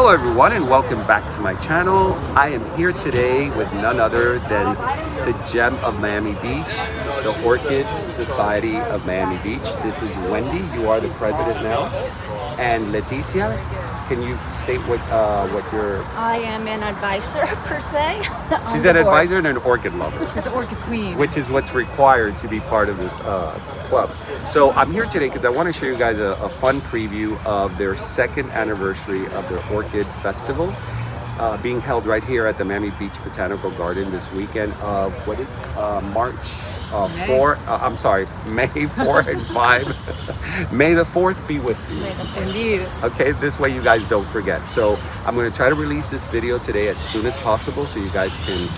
Hello everyone and welcome back to my channel. I am here today with none other than the gem of Miami Beach, the Orchid Society of Miami Beach. This is Wendy, you are the president now. And Leticia, can you state what your... I am an advisor per se. She's an advisor and an orchid lover. She's the orchid queen. Which is what's required to be part of this club. So I'm here today because I want to show you guys a fun preview of their second anniversary of their Orchid Festival. Being held right here at the Miami Beach Botanical Garden this weekend of March 4, I'm sorry, May 4 and 5. May the 4th be with you. Indeed. Okay, this way you guys don't forget. So I'm going to try to release this video today as soon as possible so you guys can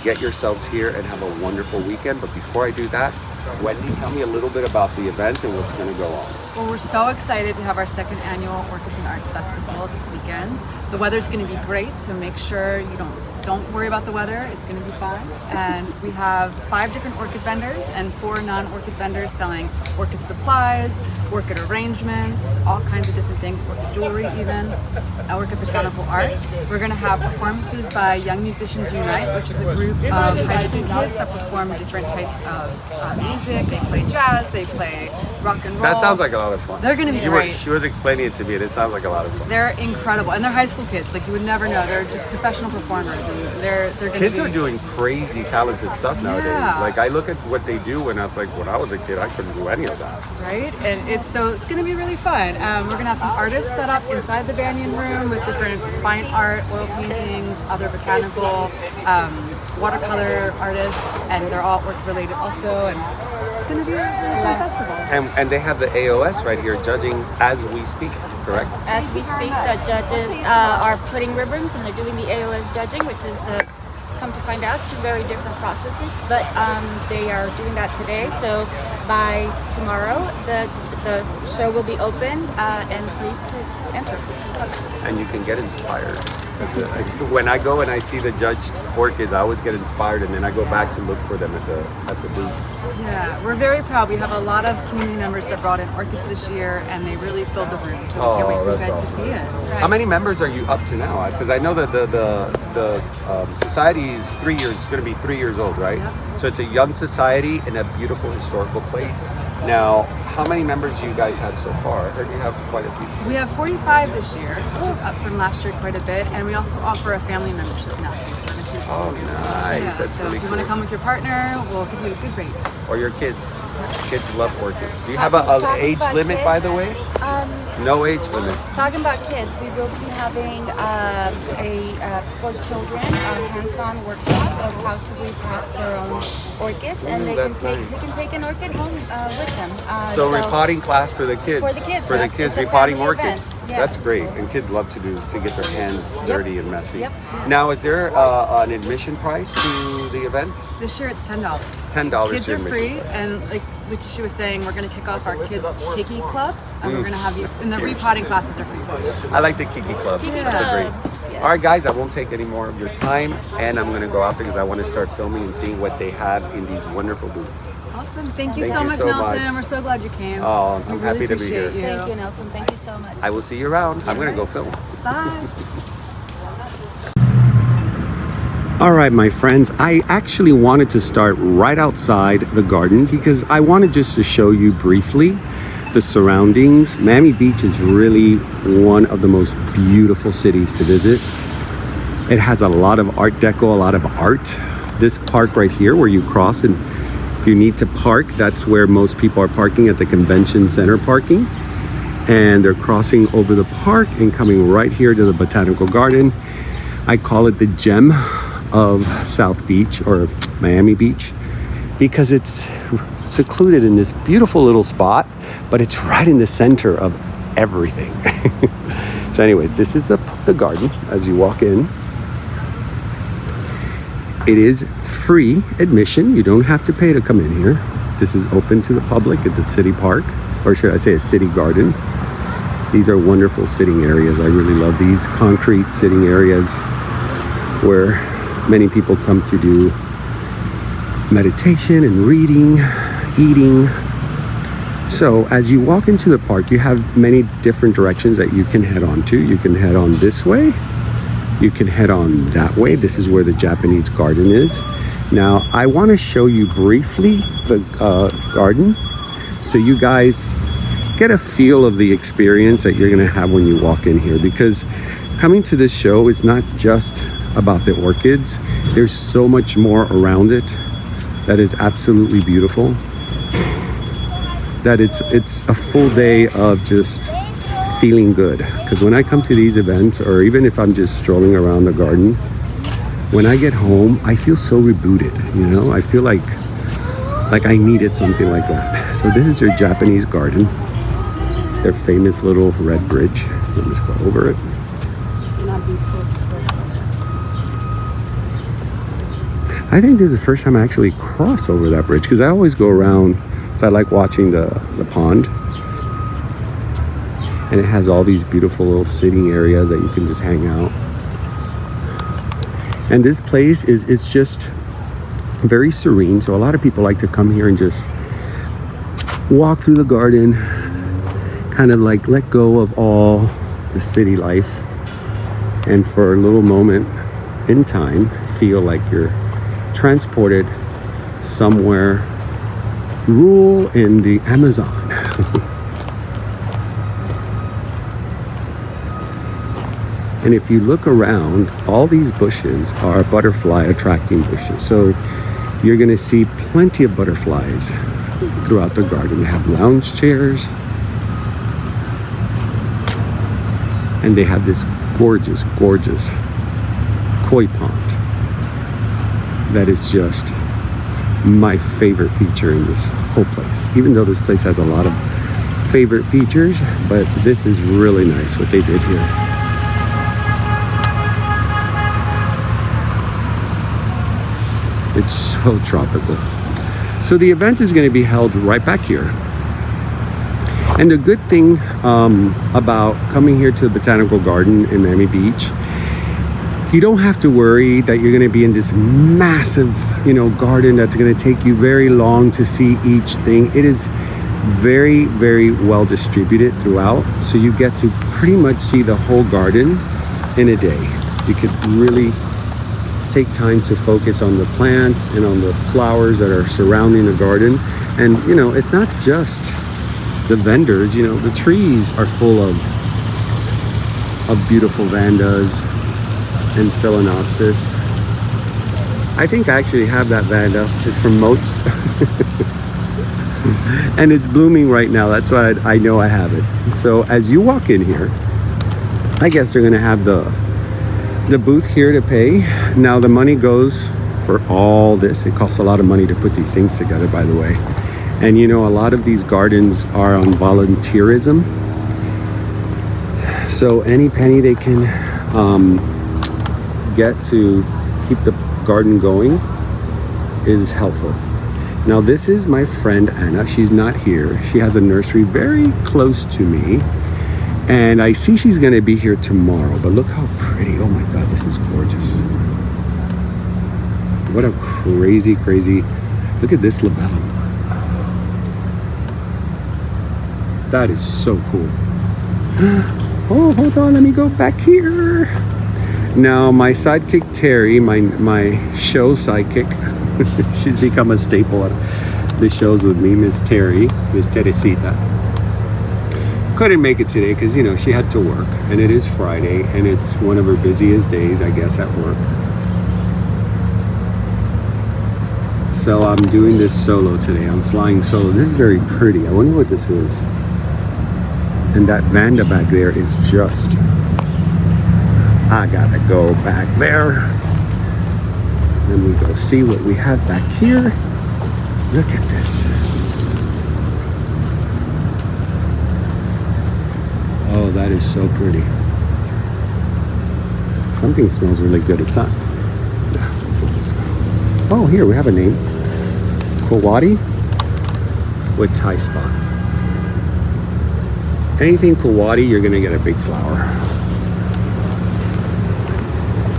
get yourselves here and have a wonderful weekend. But before I do that, Wendy, tell me a little bit about the event and what's going to go on. Well, we're so excited to have our second annual Orchids and Arts Festival this weekend. The weather's going to be great, so make sure you don't worry about the weather. It's going to be fun. And we have 5 different orchid vendors and 4 non-orchid vendors selling orchid supplies, orchid arrangements, all kinds of different things, orchid jewelry even, orchid botanical art. We're going to have performances by Young Musicians Unite, which is a group of high school kids that perform different types of music. They play jazz, they play rock and roll. That sounds like a lot of fun. They're going to be great. She was explaining it to me and it sounds like a lot of fun. They're incredible, and they're high school kids. Like, you would never know. They're just professional performers, and they're going to Kids are doing crazy talented stuff nowadays. Yeah. Like, I look at what they do and it's like, when I was a kid, I couldn't do any of that. right, and it's going to be really fun. We're going to have some artists set up inside the banyan room with different fine art, oil paintings, other botanical, watercolor artists, and they're all work related also. And it's going to be a really fun festival. And they have the AOS right here judging as we speak, correct? As we speak, the judges are putting ribbons and they're doing the AOS judging, which is, come to find out, 2 very different processes. But they are doing that today. So by tomorrow, the show will be open and free to enter. And you can get inspired. When I go and I see the judged orchids, I always get inspired, and then I go back to look for them at the booth. Yeah, we're very proud. We have a lot of community members that brought in orchids this year, and they really filled the room. So we can't wait for you guys to see it. How many members are you up to now? Because I know that the society is 3 years. It's going to be 3 years old, right? Yep. So it's a young society in a beautiful historical place. Now, how many members do you guys have so far? I heard you have quite a few. We have 45 this year, which is up from last year quite a bit, and we also offer a family membership now. Oh, nice. That's so really if you cool. want to come with your partner, we'll give you a good rate. Or your kids. Kids love orchids. Do you have an age limit, by the way? No age limit. Talking about kids, we will be having for children a hands-on workshop of how to repot their own orchids, and they can take an orchid home with them. So repotting class for the kids. For the kids. For the It's kids a repotting family orchids. event. Yes. That's great, and kids love to get their hands dirty and messy. Yep. Now, is there an admission price to the event? This year it's $10. $10 Kids to are admission. free, and like Leticia was saying, we're going to kick off our kids Kiki Club, and we're going to have these, and the repotting classes are free. I like the Kiki Club. Kiki That's Club. great. Yes. All right, guys, I won't take any more of your time, and I'm going to go out there because I want to start filming and seeing what they have in these wonderful booths. Awesome. Thank you Thank so you much, so Nelson. much. We're so glad you came. Oh, We I'm really happy to be appreciate here. you. Thank you, Nelson. Thank you so much. I will see you around. I'm going to go film. Bye. All right, my friends, I actually wanted to start right outside the garden because I wanted just to show you briefly the surroundings. Miami Beach is really one of the most beautiful cities to visit. It has a lot of Art Deco, a lot of art. This park right here where you cross, and if you need to park, that's where most people are parking, at the convention center parking. And they're crossing over the park and coming right here to the Botanical Garden. I call it the gem of South Beach, or Miami Beach, because it's secluded in this beautiful little spot, but it's right in the center of everything. So anyways, this is the garden as you walk in. It is free admission. You don't have to pay to come in here. This is open to the public. It's a city park, or should I say a city garden. These are wonderful sitting areas. I really love these concrete sitting areas where many people come to do meditation and reading, eating. So as you walk into the park, you have many different directions that you can head on to. You can head on this way. You can head on that way. This is where the Japanese garden is. Now, I want to show you briefly the garden so you guys get a feel of the experience that you're going to have when you walk in here, because coming to this show is not just about the orchids. There's so much more around it that is absolutely beautiful, that it's a full day of just feeling good. Because when I come to these events, or even if I'm just strolling around the garden, when I get home, I feel so rebooted, you know? I feel like I needed something like that. So this is your Japanese garden, their famous little red bridge. Let me just go over it. I think this is the first time I actually cross over that bridge, because I always go around, so I like watching the pond. And it has all these beautiful little sitting areas that you can just hang out. And this place is just very serene. So a lot of people like to come here and just walk through the garden, kind of like let go of all the city life, and for a little moment in time, feel like you're transported somewhere rural in the Amazon. And if you look around, all these bushes are butterfly attracting bushes. So you're gonna see plenty of butterflies throughout the garden. They have lounge chairs, and they have this gorgeous, gorgeous koi pond that is just my favorite feature in this whole place. Even though this place has a lot of favorite features, but this is really nice what they did here. It's so tropical. So the event is going to be held right back here. And the good thing about coming here to the Botanical Garden in Miami Beach, you don't have to worry that you're going to be in this massive, you know, garden that's going to take you very long to see each thing. It is very, very well distributed throughout. So you get to pretty much see the whole garden in a day. You could really take time to focus on the plants and on the flowers that are surrounding the garden. And you know, it's not just the vendors, you know, the trees are full of beautiful vandas and phalaenopsis. I think I actually have that vanda. It's from Moats. And it's blooming right now. That's why I know I have it. So as you walk in here, I guess they're gonna have the booth here to pay. Now the money goes for all this. It costs a lot of money to put these things together, by the way. And you know, a lot of these gardens are on volunteerism. So any penny they can get to keep the garden going is helpful. Now this is my friend Anna. She's not here. She has a nursery very close to me. And I see she's going to be here tomorrow, but look how pretty. Oh my God, this is gorgeous. What a crazy, crazy, look at this labellum. That is so cool. Oh, hold on, let me go back here. Now my sidekick, Terry, my show sidekick, she's become a staple at the shows with me, Miss Terry, Miss Teresita. Couldn't make it today because, you know, she had to work, and it is Friday and it's one of her busiest days, I guess, at work. So I'm doing this solo today. I'm flying solo. This is very pretty. I wonder what this is. And that vanda back there is just, I gotta go back there. Let me go see what we have back here. Look at this. Oh, that is so pretty. Something smells really good. It's not. No, this is this. Oh, here we have a name. Kawadi with Thai spot. Anything Kawadi, you're gonna get a big flower.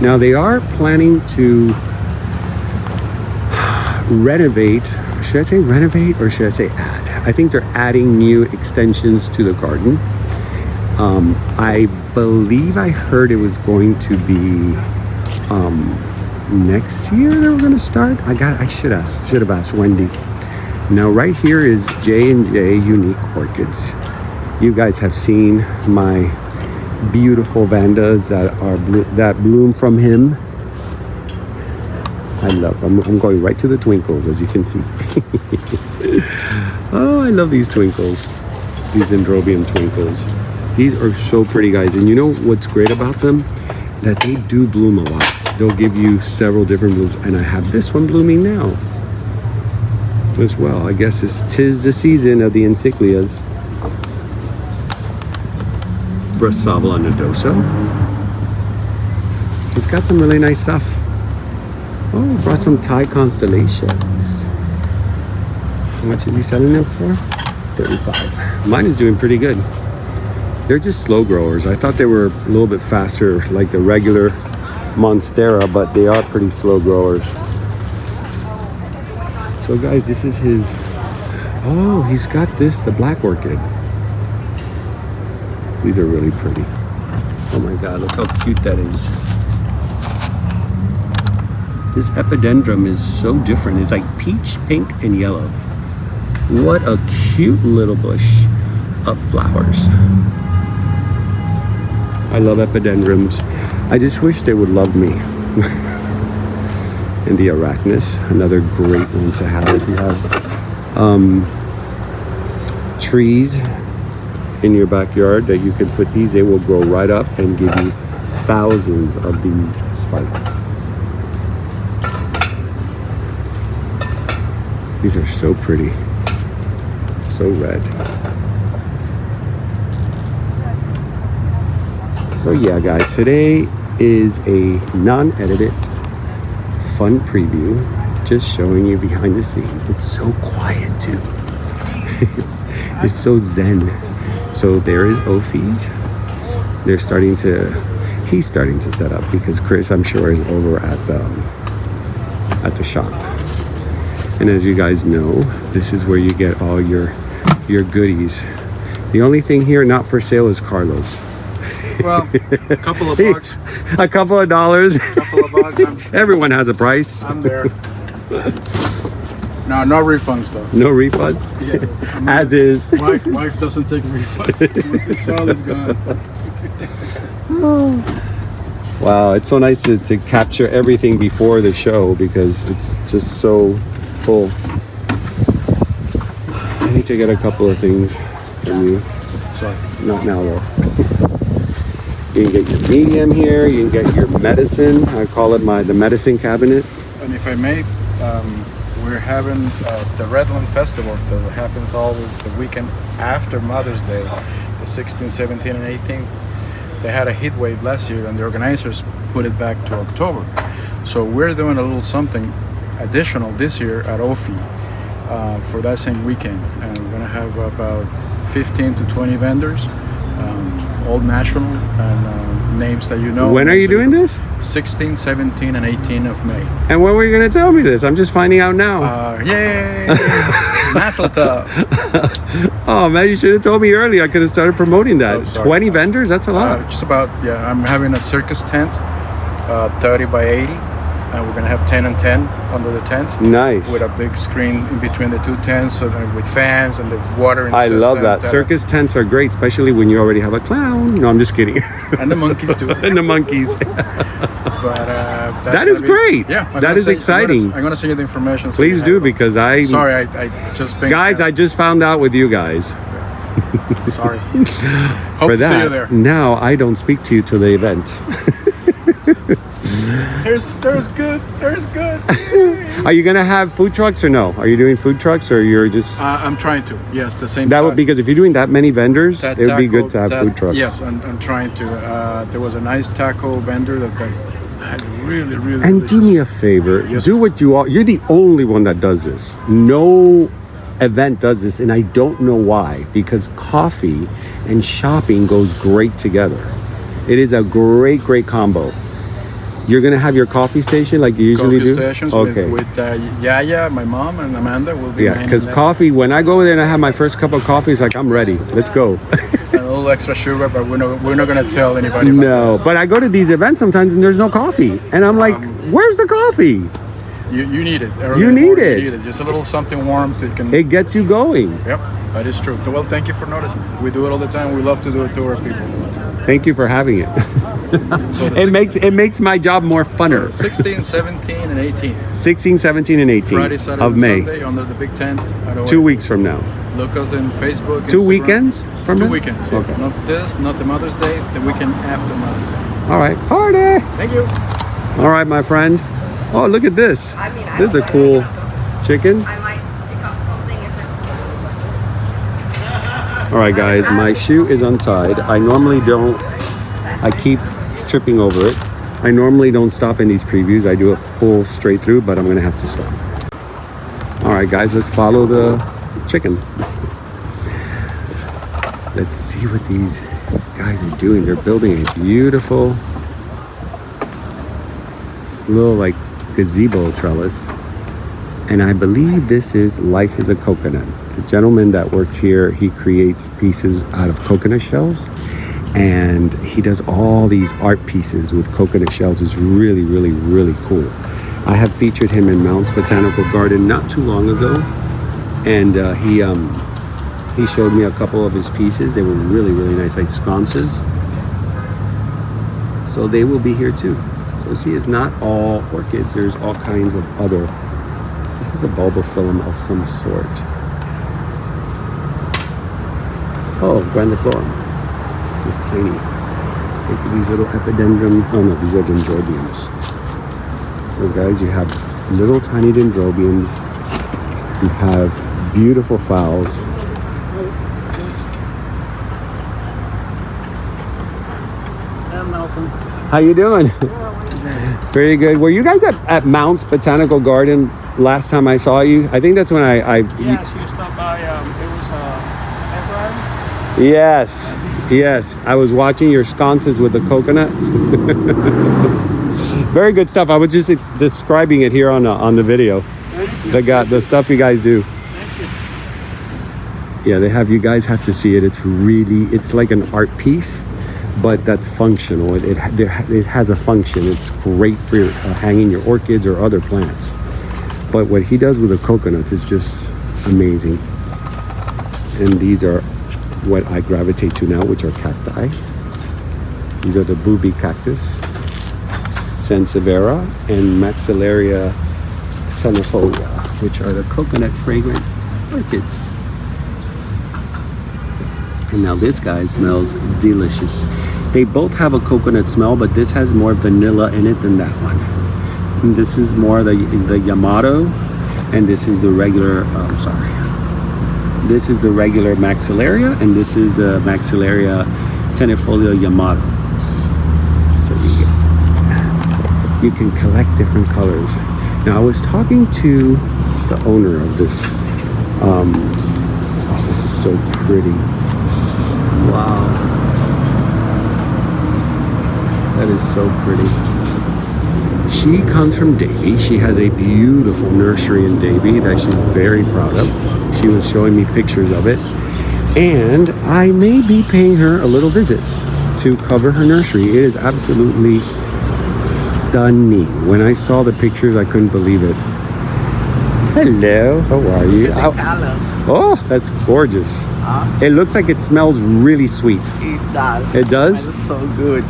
Now they are planning to renovate. Should I say renovate or should I say add? I think they're adding new extensions to the garden. I believe I heard it was going to be next year they were going to start. I should have asked Wendy. Now right here is J&J Unique Orchids. You guys have seen my beautiful vandas that bloom from him. I'm going right to the twinkles, as you can see. Oh, I love these twinkles, these Dendrobium twinkles. These are so pretty, guys. And you know what's great about them? That they do bloom a lot. They'll give you several different blooms, and I have this one blooming now as well. I guess tis the season of the encyclias. Brassavola nodosa. It's got some really nice stuff. Oh, brought some Thai constellations. How much is he selling them for? 35. Mine is doing pretty good. They're just slow growers. I thought they were a little bit faster, like the regular Monstera, but they are pretty slow growers. So guys, this is his, oh, he's got this, the black orchid. These are really pretty. Oh my God, look how cute that is. This epidendrum is so different. It's like peach, pink, and yellow. What a cute little bush of flowers. I love epidendrums. I just wish they would love me. And the arachnus, another great one to have if you have trees in your backyard that you can put these. They will grow right up and give you thousands of these spikes. These are so pretty, so red. So yeah, guys, today is a non-edited, fun preview, just showing you behind the scenes. It's so quiet too. it's so zen. So there is Ophies. He's starting to set up because Chris, I'm sure, is over at the shop. And as you guys know, this is where you get all your goodies. The only thing here not for sale is Carlos. Well, a couple of bucks. A couple of dollars. A couple of bucks. Everyone has a price. I'm there. No refunds though. No refunds? Yeah, As is. My wife doesn't take refunds. Once it's all is gone. Wow, it's so nice to capture everything before the show because it's just so full. I need to get a couple of things from you. Sorry. Not now though. You can get your medium here. You can get your medicine. I call it the medicine cabinet. And if I may, we're having the Redland Festival that happens always the weekend after Mother's Day, the 16th, 17th, and 18th. They had a heat wave last year, and the organizers put it back to October. So we're doing a little something additional this year at Ophi for that same weekend, and we're gonna have about 15 to 20 vendors. All national and names that you know. When are you doing this? 16, 17, and 18 of May. And when were you going to tell me this? I'm just finding out now. Yay! Mazeltov. Oh man, you should have told me earlier. I could have started promoting that. Oh, sorry. 20 vendors? That's a lot. Just about, yeah. I'm having a circus tent, 30 by 80. And we're gonna have 10 and 10 under the tent. Nice. With a big screen in between the two tents, so with fans and the watering I system. love that. Circus tents are great, especially when you already have a clown. No, I'm just kidding. And the monkeys too. And the monkeys. But that is great. Yeah, that is exciting. I'm gonna send you the information. So Please do, because Sorry, I just been. Guys, I just found out with you guys. Sorry. For Hope to that, see you there. now I don't speak to you till the event. There's good. Are you gonna have food trucks or no? Are you doing food trucks or you're just? I'm trying to. Yes, the same. That would, because if you're doing that many vendors, it would be good to have food trucks. Yes, I'm trying to. There was a nice taco vendor that had really. And do me a favor, Yes. do what you are. You're the only one that does this. No event does this, and I don't know why. Because coffee and shopping goes great together. It is a great combo. You're gonna have your coffee station like you usually Coffee do? stations Okay. with Yaya, my mom, and Amanda will be. Yeah, manning because that. coffee, when I go there and I have my first cup of coffee, it's like, I'm ready. Let's go. A little extra sugar, but we're not gonna tell anybody. About No, but I go to these events sometimes and there's no coffee. And I'm like, where's the coffee? that. You need it. Early You in the need morning, it. You need it. Just a little something warm to can. It gets you going. Yep, that is true. Well, thank you for noticing. We do it all the time. We love to do it to our people. Thank you for having it. So the It makes my job more funner. 16, 17, and 18. 16, 17, and 18 Friday, Saturday, of and May. Sunday under the big tent. At 2 OF. weeks from now. Look us in Facebook. 2 Instagram. weekends from Two now? weekends. Yeah. Okay. Not this, not the Mother's Day. The weekend after Mother's Day. All right, party. Thank you. All right, my friend. Oh, look at this. This is a cool chicken. I might pick up something if it's. All right, guys, my shoe is untied. I normally don't, I keep tripping over it. I normally don't stop in these previews. I do a full straight through, but I'm gonna have to stop. All right, guys, let's follow the chicken. Let's see what these guys are doing. They're building a beautiful little like gazebo trellis. And I believe this is Life is a Coconut. The gentleman that works here, he creates pieces out of coconut shells. And he does all these art pieces with coconut shells. It's really, really, really cool. I have featured him in Mount's Botanical Garden not too long ago. And he showed me a couple of his pieces. They were really, really nice, like sconces. So they will be here too. So see, it's not all orchids. There's all kinds of other. This is a bulbophyllum of some sort. Oh, grandiflorum. This is tiny. Look at these little epidendrum. Oh no, these are dendrobiums. So guys, you have little tiny dendrobiums. You have beautiful flowers. How you doing? Very good. Were you guys at Mount's Botanical Garden last time I saw you? I think that's when Yes, you stopped by. It was February. Yes, yes. I was watching your sconces with the coconut. Very good stuff. I was just describing it here on the video. The stuff you guys do. Yeah, you guys have to see it. It's like an art piece, but that's functional. It has a function. It's great for hanging your orchids or other plants. But what he does with the coconuts is just amazing. And these are what I gravitate to now, which are cacti. These are the booby cactus, sansevieria, and maxillaria tenuifolia, which are the coconut fragrant orchids. And now this guy smells delicious. They both have a coconut smell, but this has more vanilla in it than that one. And this is more the Yamato, and this is the regular, this is the regular maxillaria, and this is the maxillaria tenuifolia Yamato. So you can collect different colors. Now I was talking to the owner of this. Oh, this is so pretty. Wow. That is so pretty. She comes from Davie. She has a beautiful nursery in Davie that she's very proud of. She was showing me pictures of it. And I may be paying her a little visit to cover her nursery. It is absolutely stunning. When I saw the pictures, I couldn't believe it. Hello, how are you? Oh, that's gorgeous. It looks like it smells really sweet. It does. It does? Smells so good.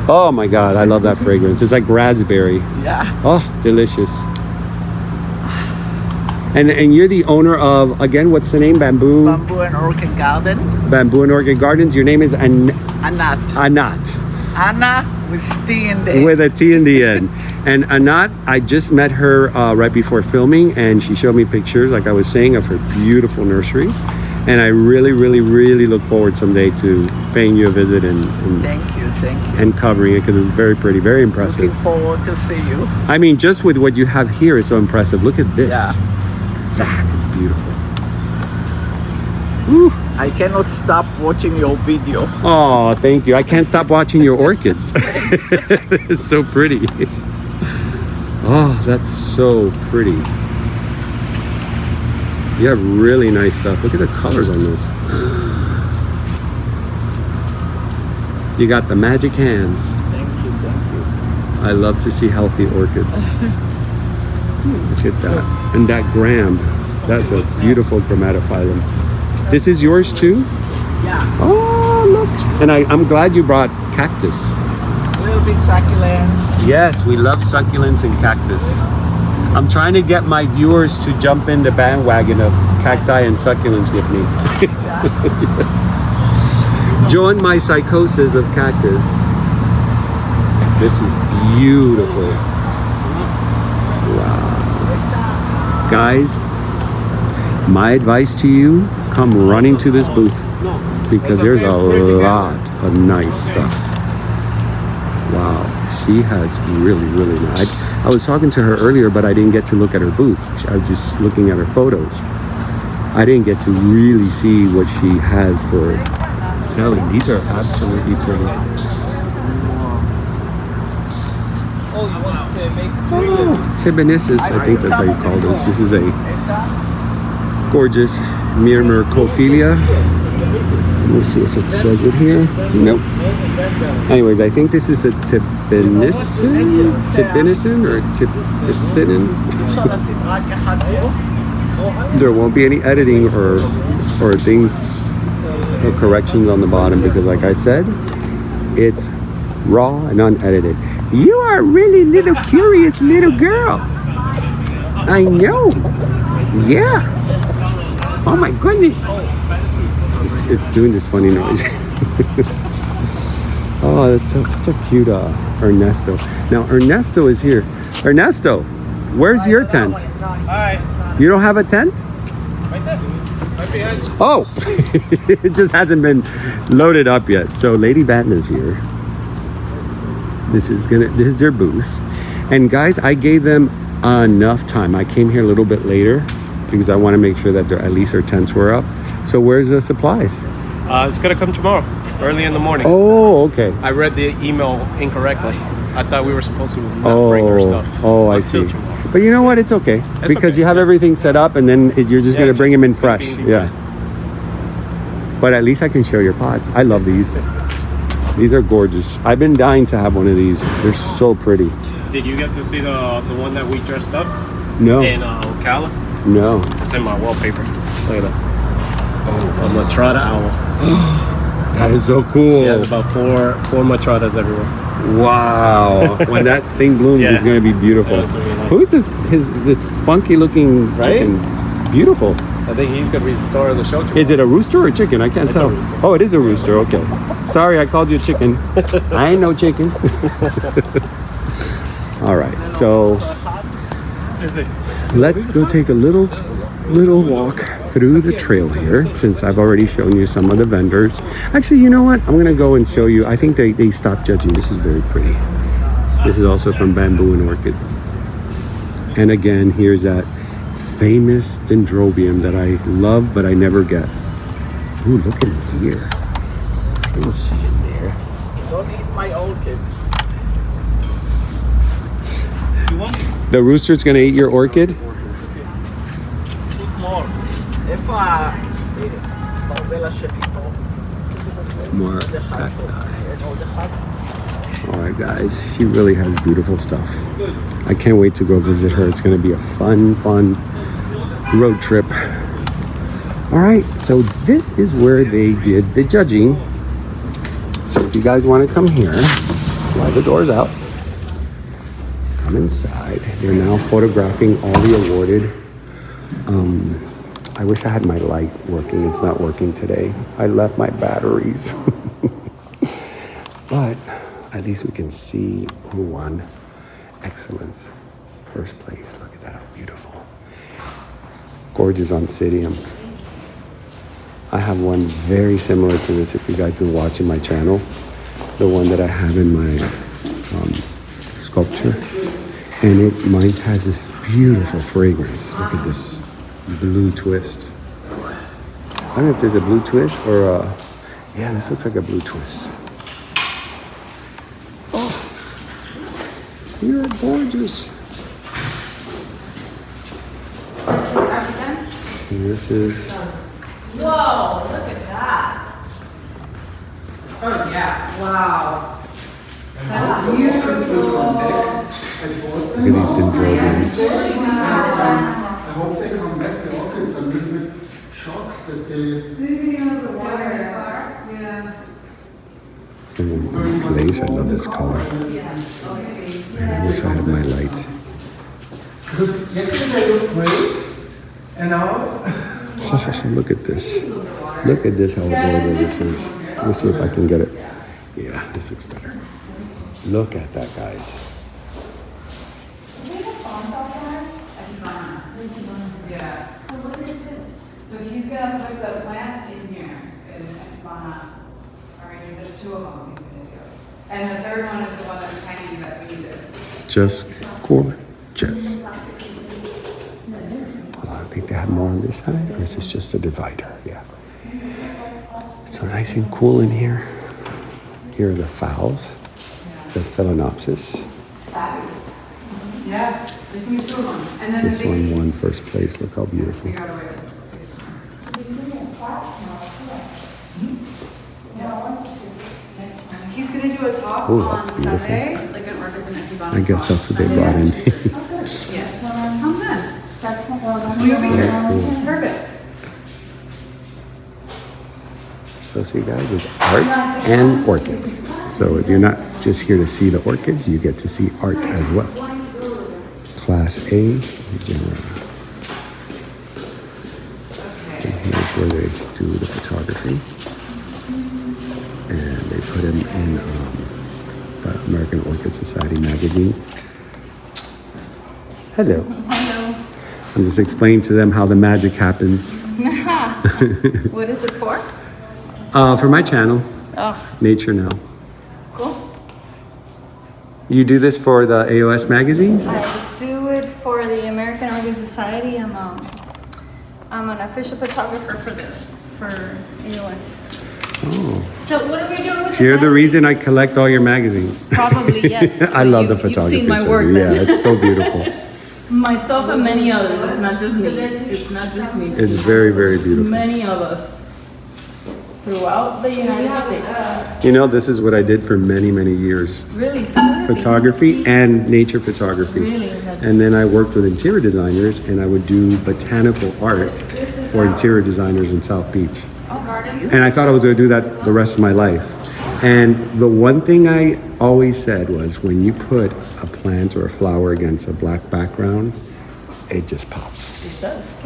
Oh my God, I love that fragrance. It's like raspberry. Yeah. Oh, delicious. And you're the owner of, again, what's the name? Bamboo and Orchid Garden. and Orchid Gardens. Your name is Anat. Anat. Anna with T in the With a T in the end. And Anat, I just met her right before filming, and she showed me pictures, like I was saying, of her beautiful nursery. And I really, really, really look forward someday to paying you a visit and Thank you. and covering it, because it's very pretty, very impressive. Looking forward to see you. I mean, just with what you have here is so impressive. Look at this. Yeah. That is beautiful. I cannot stop watching your video. Oh, thank you. I can't stop watching your orchids. It's so pretty. Oh, that's so pretty. You have really nice stuff. Look at the colors on this. You got the magic hands. Thank you, thank you. I love to see healthy orchids. Look at that. And that gram. That's a beautiful chromatophyllum. This is yours too? Yeah, Oh, look. And I'm glad you brought cactus. a little bit succulents. Yes, we love succulents and cactus. I'm trying to get my viewers to jump in the bandwagon of cacti and succulents with me. Yes. Join my psychosis of cactus. This is beautiful. Wow. Guys, my advice to you, come running to this booth because there's a lot of nice stuff. Wow, she has really, really nice. I was talking to her earlier, but I didn't get to look at her booth. I was just looking at her photos. I didn't get to really see what she has for selling. These are absolutely pretty. Oh, Tibenesis, I think that's how you call this. This is a gorgeous Myrmecophilia. Let me see if it says it here. Nope. Anyways, I think this is a Tibenesin or Tibenesin. There won't be any editing or things or corrections on the bottom because, like I said, it's raw and unedited. You are a really little curious little girl. I know. Yeah. Oh my goodness. It's doing this funny noise. Oh, that's such a cute Ernesto. Now Ernesto is here. Ernesto, where's your tent? Hi. You don't have a tent? Right there. Right behind you. Oh, it just hasn't been loaded up yet. So Lady Vatna's here. This is their booth. And guys, I gave them enough time. I came here a little bit later because I want to make sure that at least their tents were up. So where's the supplies? It's gonna come tomorrow, early in the morning. Oh, okay. I read the email incorrectly. I thought we were supposed to not bring our stuff. Oh, I see. until tomorrow. But you know what? It's okay because okay, you have everything set up, and then you're just gonna bring them in fresh. being Yeah. But at least I can show your pots. I love these. These are gorgeous. I've been dying to have one of these. They're so pretty. Did you get to see the one that we dressed up No, in Ocala? no. It's in my wallpaper. Look at that. Oh, a Matrada owl. That is so cool. She has about four Matradas everywhere. Wow. When that thing blooms, Yeah. it's going to be beautiful. Yeah, it's gonna be nice. Who is this funky looking Right? chicken? It's beautiful. I think he's gonna be the star of the show tomorrow. Is it a rooster or a chicken? I can't It's a tell. rooster. Oh, it is a rooster. Okay. Sorry, I called you a chicken. I ain't no chicken. All right. So Is it? let's go take a little walk through the trail here since I've already shown you some of the vendors. Actually, you know what? I'm going to go and show you. I think they stopped judging. This is very pretty. This is also from Bamboo and Orchid. And again, here's that famous dendrobium that I love, but I never get. Ooh, look in here. I don't see in there. Don't eat my orchid. The rooster's gonna eat your orchid? If More cacti. All right, guys, she really has beautiful stuff. I can't wait to go visit her. It's gonna be a fun road trip. All right, so this is where they did the judging. So if you guys want to come here, slide the doors out. Come inside. They're now photographing all the awarded. I wish I had my light working. It's not working today. I left my batteries. But at least we can see who won excellence. First place. Look at that, how beautiful. Gorgeous Oncidium. I have one very similar to this if you guys been watching my channel. The one that I have in my sculpture. And mine has this beautiful fragrance. Look at this blue twist. I don't know if there's a blue twist or a, yeah, this looks like a blue twist. Oh, you're gorgeous. And this is, Whoa, look at that. Oh yeah, wow. That's beautiful. look at these dendrobiums. I hope they come back. The orchids are a little bit shocked that they. Yeah. Someone's in place. I love this color. And I wish I had my light. Because yesterday they looked great, and now. Oh, look at this. Look at this, how adorable this is. Let me see if I can get it. Yeah, this looks better. Look at that, guys. Yeah. So what is this? So he's gonna put the plants in here in Ecubana. Alright, there's two of them he's gonna do. And the third one is the one that's hanging that we needed. Just gorgeous. I think they have more on this side, or is this just a divider? Yeah. It's so nice and cool in here. Here are the phals, the Phalaenopsis. Fabulous. Yeah, they can use two of them. And then This the big one won piece. first place. Look how beautiful. Figure out a way to- He's gonna do a talk Oh, on that's beautiful. Sunday, like an orchids and Ecubana. I guess that's what they Sunday. brought in. Yeah. Come then. Very You'll be here. cool. Perfect. So see guys, it's art and orchids. So if you're not just here to see the orchids, you get to see art as well. Class A, genera. And here's where they do the photography. And they put them in the American Orchid Society magazine. Hello. Hello. I'm just explaining to them how the magic happens. What is it for? For my channel, Oh, Nature Now. cool. You do this for the AOS magazine? I do it for the American Orchid Society. I'm an official photographer for AOS. Oh. So what are we doing with So you're the reason I collect all your magazines. Probably, yes. I So love the you've photography. seen my so work yeah, then. it's so beautiful. Myself and many others. It's not just me. It's not just me. It's very, very beautiful. Many of us throughout the United States. You know, this is what I did for many, many years. Really? Photography and nature photography. Really? That's- And then I worked with interior designers and I would do botanical art for interior designers in South Beach. And I thought I was going to do that the rest of my life. And the one thing I always said was when you put a plant or a flower against a black background, it just pops. It does.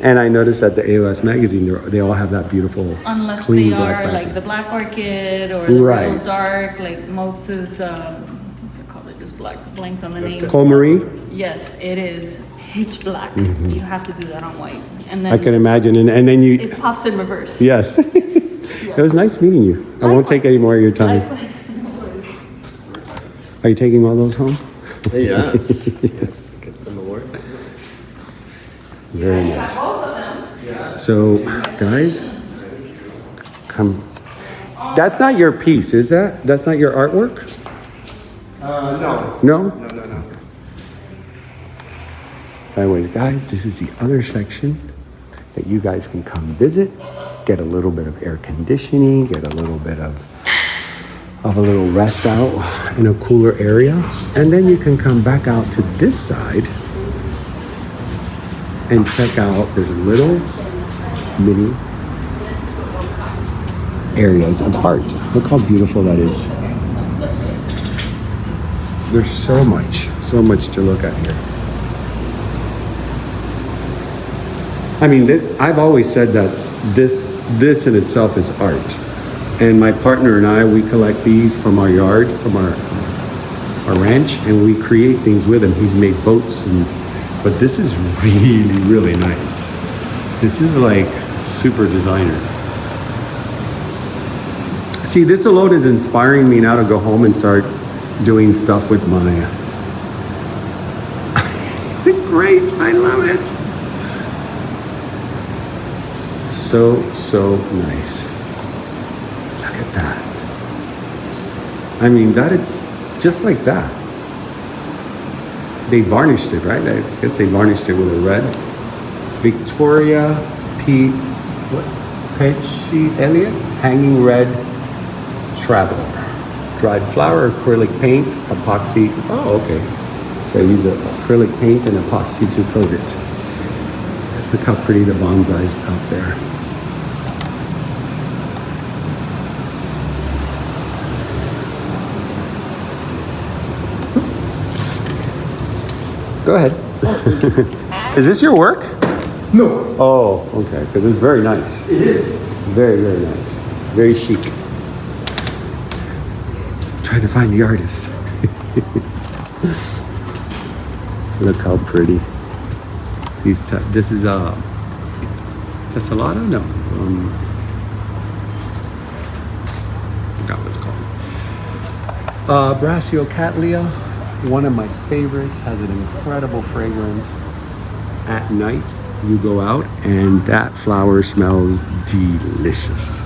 And I noticed that the AOS magazine, they all have that beautiful, Unless clean they black are background. like the black orchid or the real Right. dark, like Motz's, what's it called? I just blanked on the name. Colmarie, Yes, it is pitch black. You have to do that on white. And then I can imagine. And then you, it pops in reverse. yes. It was nice meeting you. I won't take any more of your time. Are you taking all those home? Yes. Yes. Get some awards. Very nice. So, guys, come. That's not your piece, is that? That's not your artwork? No. No? No, no, no. Anyways, guys, this is the other section that you guys can come visit, get a little bit of air conditioning, get a little bit of a little rest out in a cooler area, and then you can come back out to this side and check out this little mini areas of art. Look how beautiful that is. There's so much to look at here. I mean, I've always said that this in itself is art. And my partner and I, we collect these from our yard, from our ranch, and we create things with them. He's made boats, but this is really, really nice. This is like super designer. See, this alone is inspiring me now to go home and start doing stuff with Maya. Great, I love it. So so nice. Look at that. I mean, that it's just like that. They varnished it, right? I guess they varnished it with a red. Victoria P. What? Pecci Elliott? Hanging Red Traveler. Dried flower, acrylic paint, epoxy. Oh, okay. So I use acrylic paint and epoxy to coat it. Look how pretty the bonsai's out there. Go ahead. Is this your work? No, Oh, okay, because it's very nice. it is. Very, very nice. Very chic. Trying to find the artist. Look how pretty. This is a tessellata? No. Forgot what it's called. Brassiocatlia, one of my favorites, has an incredible fragrance. At night, you go out and that flower smells delicious.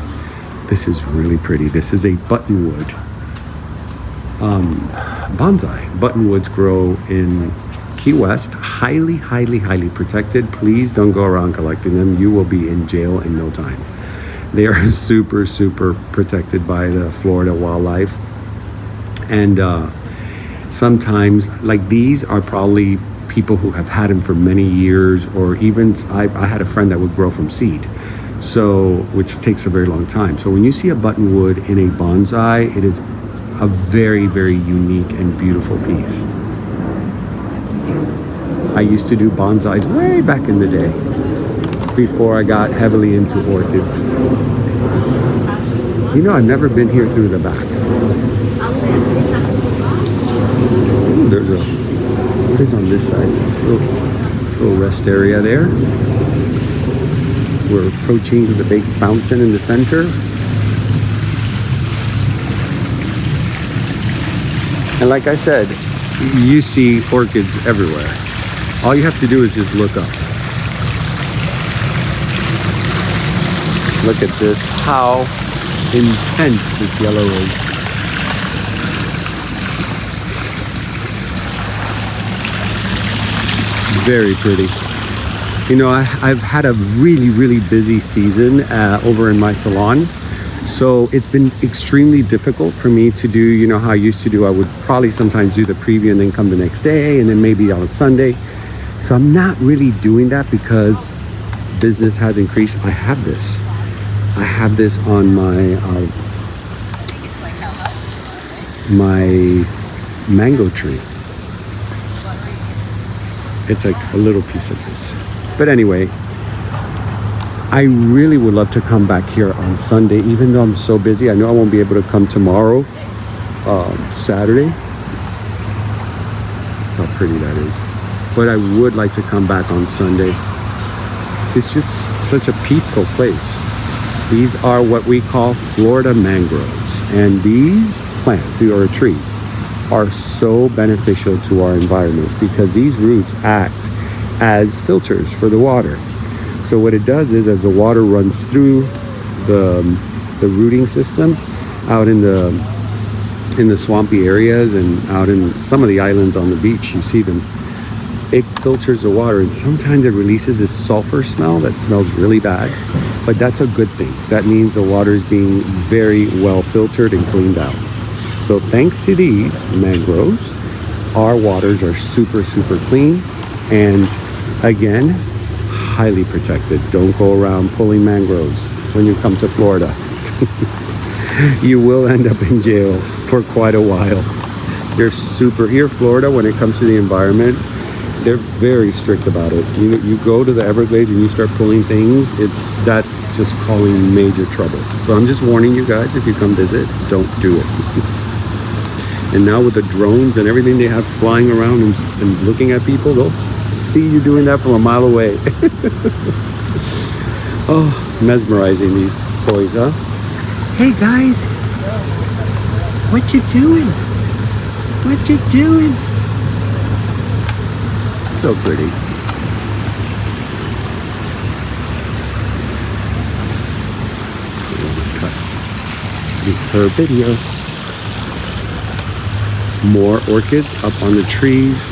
This is really pretty. This is a buttonwood bonsai. Buttonwoods grow in Key West, highly, highly, highly protected. Please don't go around collecting them. You will be in jail in no time. They are super, super protected by the Florida wildlife. And sometimes, like these are probably people who have had them for many years, or even I had a friend that would grow from seed, so which takes a very long time. So when you see a buttonwood in a bonsai, it is a very, very unique and beautiful piece. I used to do bonsais way back in the day, before I got heavily into orchids. You know, I've never been here through the back. Ooh, there's a, what is on this side? Little rest area there. We're approaching the big fountain in the center. And like I said, you see orchids everywhere. All you have to do is just look up. Look at this, how intense this yellow is. Very pretty. You know, I've had a really, really busy season over in my salon. So it's been extremely difficult for me to do, you know, how I used to do. I would probably sometimes do the preview and then come the next day and then maybe on a Sunday. So I'm not really doing that because business has increased. I have this. I have this on my mango tree. It's like a little piece of this. But anyway, I really would love to come back here on Sunday, even though I'm so busy. I know I won't be able to come tomorrow, Saturday. How pretty that is. But I would like to come back on Sunday. It's just such a peaceful place. These are what we call Florida mangroves. And these plants, or trees, are so beneficial to our environment because these roots act as filters for the water. So what it does is, as the water runs through the rooting system out in the swampy areas and out in some of the islands on the beach, you see them, it filters the water, and sometimes it releases this sulfur smell that smells really bad, but that's a good thing. That means the water is being very well filtered and cleaned out. So thanks to these mangroves, our waters are super, super clean, and again, highly protected. Don't go around pulling mangroves when you come to Florida. You will end up in jail for quite a while. They're super, here Florida, when it comes to the environment, they're very strict about it. You go to the Everglades and you start pulling things, that's just calling major trouble. So I'm just warning you guys, if you come visit, don't do it. And now with the drones and everything they have flying around and looking at people, they'll see you doing that from a mile away. Oh, mesmerizing, these boys, huh? Hey guys, what you doing? What you doing? So pretty. don't want to cut her video. More orchids up on the trees.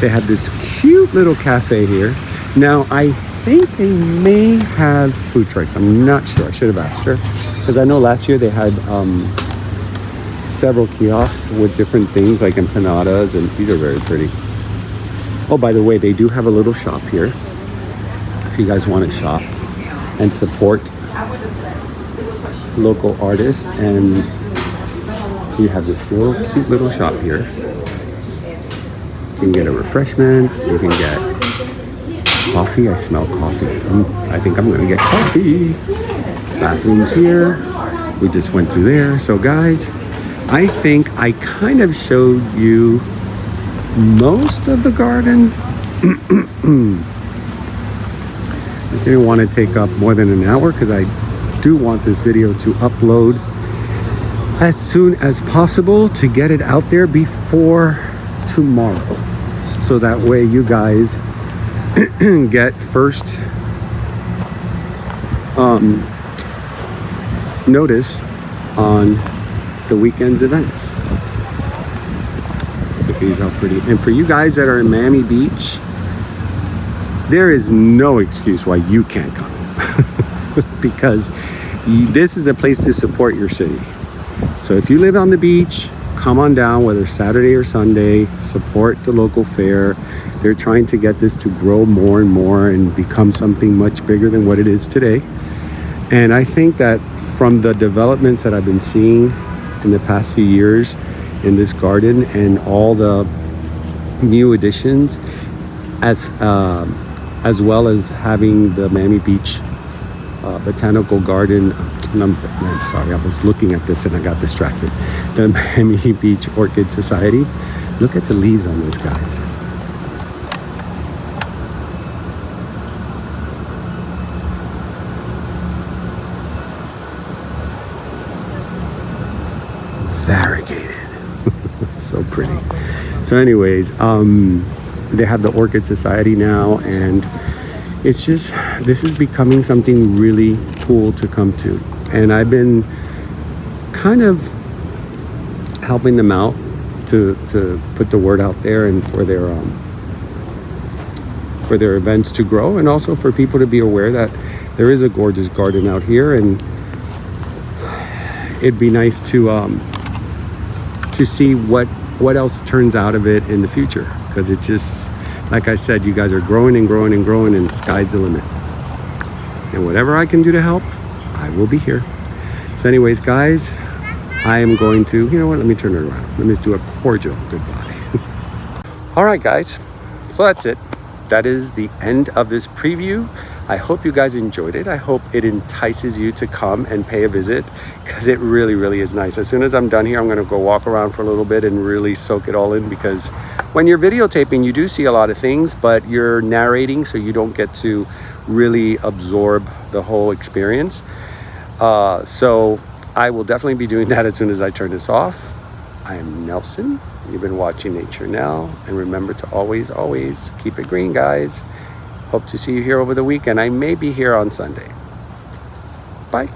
They have this cute little cafe here. Now I think they may have food trucks. I'm not sure. I should have asked her, because I know last year they had several kiosks with different things like empanadas, and these are very pretty. Oh, by the way, they do have a little shop here if you guys want to shop and support local artists. And you have this little cute little shop here. You can get a refreshment. You can get coffee. I smell coffee. I think I'm gonna get coffee. Bathrooms here. We just went through there. So guys, I think I kind of showed you most of the garden. Just didn't want to take up more than an hour, because I do want this video to upload as soon as possible to get it out there before tomorrow, so that way you guys get first notice on the weekend's events. Look at these, how pretty. And for you guys that are in Miami Beach, there is no excuse why you can't come because this is a place to support your city. So if you live on the beach, come on down, whether Saturday or Sunday, support the local fair. They're trying to get this to grow more and more and become something much bigger than what it is today. And I think that from the developments that I've been seeing in the past few years in this garden, and all the new additions, as well as having the Miami Beach Botanical Garden. I'm sorry, I was looking at this and I got distracted. The Miami Beach Orchid Society. Look at the leaves on those guys. Variegated. So pretty. So anyways, they have the Orchid Society now, and it's just, this is becoming something really cool to come to. And I've been kind of helping them out to put the word out there, and for their events to grow, and also for people to be aware that there is a gorgeous garden out here, and it'd be nice to see what else turns out of it in the future, because it just, like I said, you guys are growing and growing and growing, and sky's the limit. And whatever I can do to help, I will be here. So anyways, guys, I am going to, you know what, let me turn it around. Let me just do a cordial goodbye. All right, guys, so that's it. That is the end of this preview. I hope you guys enjoyed it. I hope it entices you to come and pay a visit, because it really, really is nice. As soon as I'm done here, I'm gonna go walk around for a little bit and really soak it all in, because when you're videotaping, you do see a lot of things, but you're narrating, so you don't get to really absorb the whole experience. So I will definitely be doing that as soon as I turn this off. I am Nelson. You've been watching Nature Now, and remember to always, always keep it green, guys. Hope to see you here over the weekend. I may be here on Sunday. Bye.